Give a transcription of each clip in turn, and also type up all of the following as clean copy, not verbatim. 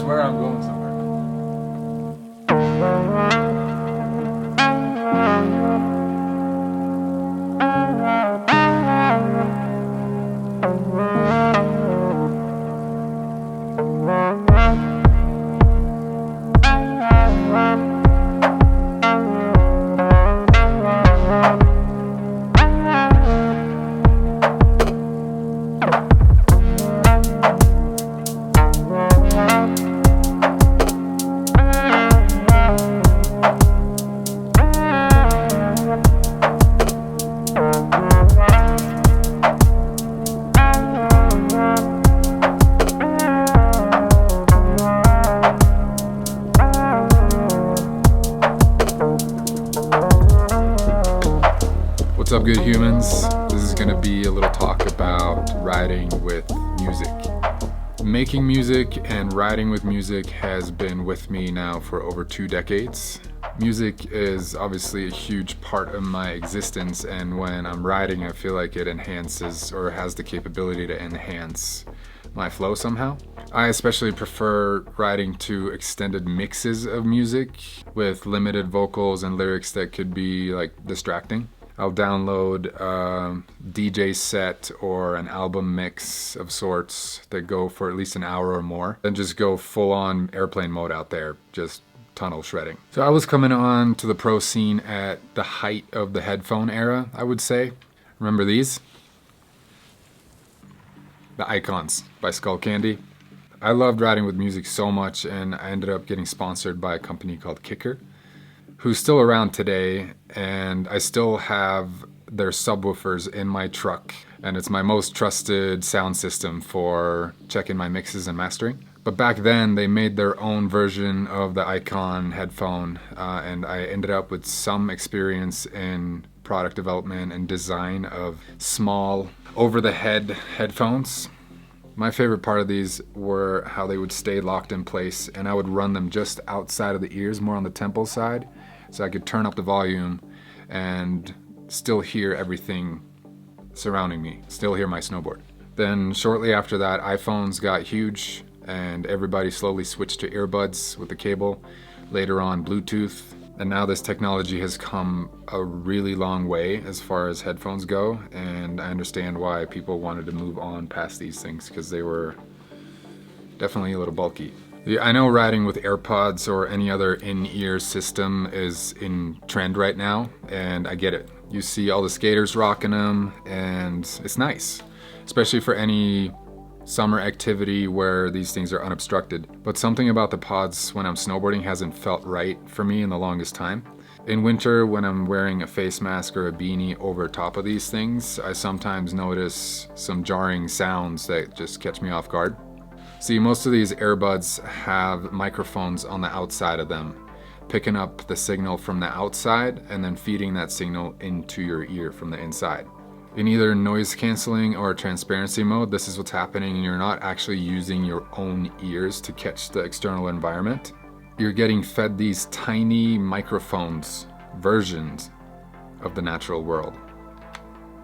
swear I'm going somewhere. What's up, good humans? This is gonna be a little talk about writing with music. Making music and writing with music has been with me now for over 2 decades. Music is obviously a huge part of my existence, and when I'm writing, I feel like it enhances or has the capability to enhance my flow somehow. I especially prefer writing to extended mixes of music with limited vocals and lyrics that could be like distracting. I'll download a DJ set or an album mix of sorts that go for at least an hour or more, then just go full on airplane mode out there, just tunnel shredding. So I was coming on to the pro scene at the height of the headphone era, I would say. Remember these? The Icons by Skull Candy. I loved writing with music so much, and I ended up getting sponsored by a company called Kicker, who's still around today, and I still have their subwoofers in my truck, and it's my most trusted sound system for checking my mixes and mastering. But back then, they made their own version of the Icon headphone, and I ended up with some experience in product development and design of small, over-the-head headphones. My favorite part of these were how they would stay locked in place, and I would run them just outside of the ears, more on the temple side, so I could turn up the volume and still hear everything surrounding me, still hear my snowboard. Then shortly after that, iPhones got huge and everybody slowly switched to earbuds with the cable, later on Bluetooth, and now this technology has come a really long way as far as headphones go, and I understand why people wanted to move on past these things, because they were definitely a little bulky. I know riding with AirPods or any other in-ear system is in trend right now, and I get it. You see all the skaters rocking them, and it's nice, especially for any summer activity where these things are unobstructed. But something about the pods when I'm snowboarding hasn't felt right for me in the longest time. In winter, when I'm wearing a face mask or a beanie over top of these things, I sometimes notice some jarring sounds that just catch me off guard. See, most of these earbuds have microphones on the outside of them, picking up the signal from the outside and then feeding that signal into your ear from the inside. In either noise canceling or transparency mode, this is what's happening, and you're not actually using your own ears to catch the external environment. You're getting fed these tiny microphones, versions of the natural world.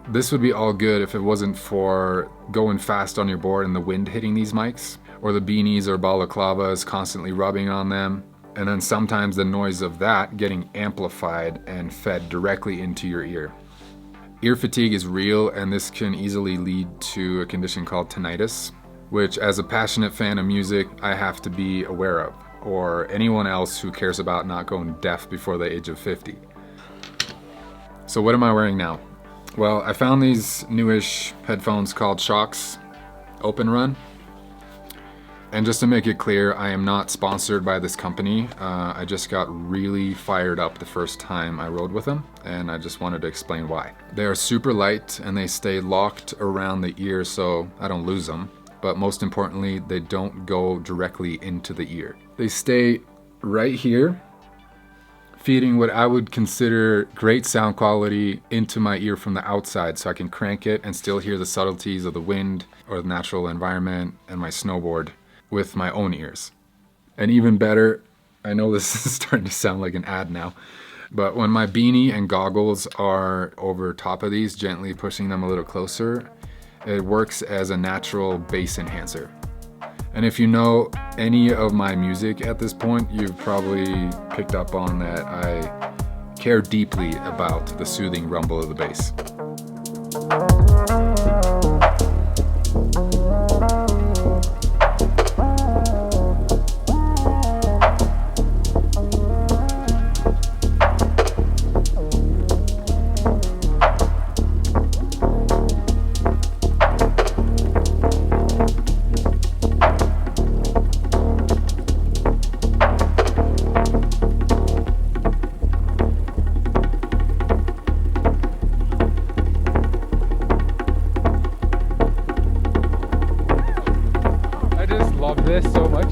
This would be all good if it wasn't for going fast on your board and the wind hitting these mics, or the beanies or balaclavas constantly rubbing on them, and then sometimes the noise of that getting amplified and fed directly into your ear. Ear fatigue is real, and this can easily lead to a condition called tinnitus, which as a passionate fan of music, I have to be aware of, or anyone else who cares about not going deaf before the age of 50. So what am I wearing now? Well, I found these newish headphones called Shocks Open Run. And just to make it clear, I am not sponsored by this company. I just got really fired up the first time I rode with them, and I just wanted to explain why. They are super light and they stay locked around the ear so I don't lose them. But most importantly, they don't go directly into the ear. They stay right here, feeding what I would consider great sound quality into my ear from the outside, so I can crank it and still hear the subtleties of the wind or the natural environment and my snowboard with my own ears. And even better, I know this is starting to sound like an ad now, but when my beanie and goggles are over top of these, gently pushing them a little closer, it works as a natural bass enhancer. And if you know any of my music at this point, you've probably picked up on that I care deeply about the soothing rumble of the bass. Love this so much.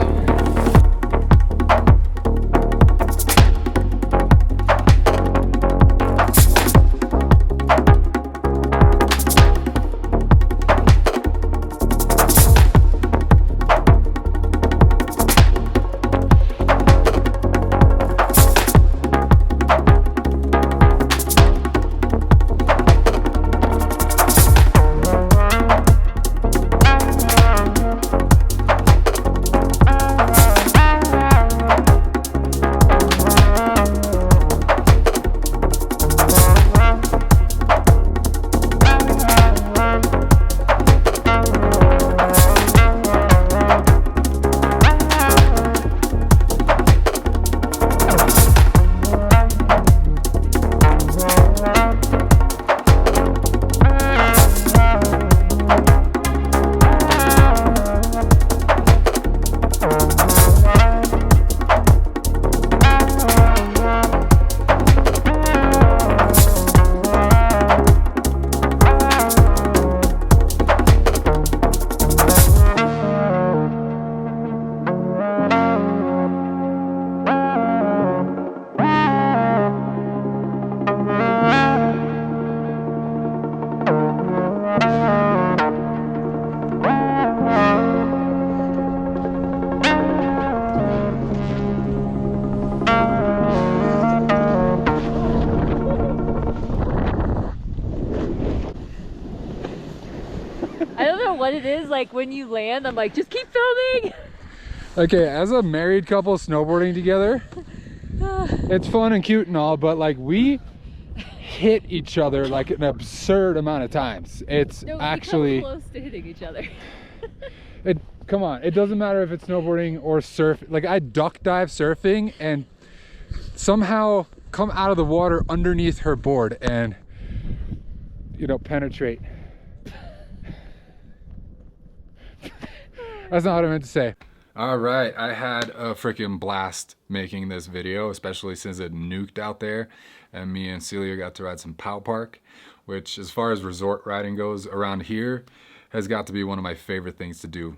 I don't know what it is, like when you land, I'm like, just keep filming! Okay, as a married couple snowboarding together, it's fun and cute and all, but like we hit each other like an absurd amount of times. It's no, actually we come close to hitting each other. Come on, it doesn't matter if it's snowboarding or surf. Like I duck dive surfing and somehow come out of the water underneath her board and, you know, penetrate. That's not what I meant to say. All right, I had a freaking blast making this video, especially since it nuked out there and me and Celia got to ride some Pow Park, which as far as resort riding goes around here has got to be one of my favorite things to do.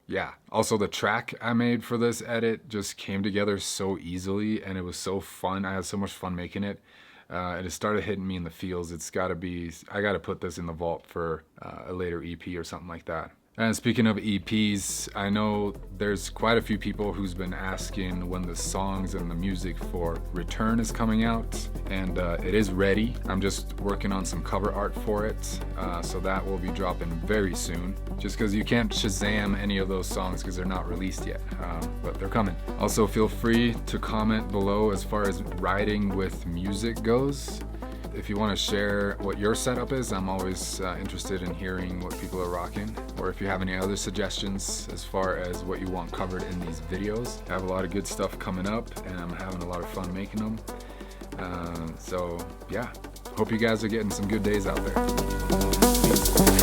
Yeah, also the track I made for this edit just came together so easily and it was so fun. I had so much fun making it. And it started hitting me in the feels. It's gotta be, I gotta put this in the vault for a later EP or something like that. And speaking of EPs, I know there's quite a few people who's been asking when the songs and the music for Return is coming out, and it is ready. I'm just working on some cover art for it, so that will be dropping very soon. Just because you can't Shazam any of those songs because they're not released yet, but they're coming. Also, feel free to comment below as far as riding with music goes. If you want to share what your setup is, I'm always interested in hearing what people are rocking. Or if you have any other suggestions as far as what you want covered in these videos. I have a lot of good stuff coming up and I'm having a lot of fun making them. So yeah, hope you guys are getting some good days out there. Peace.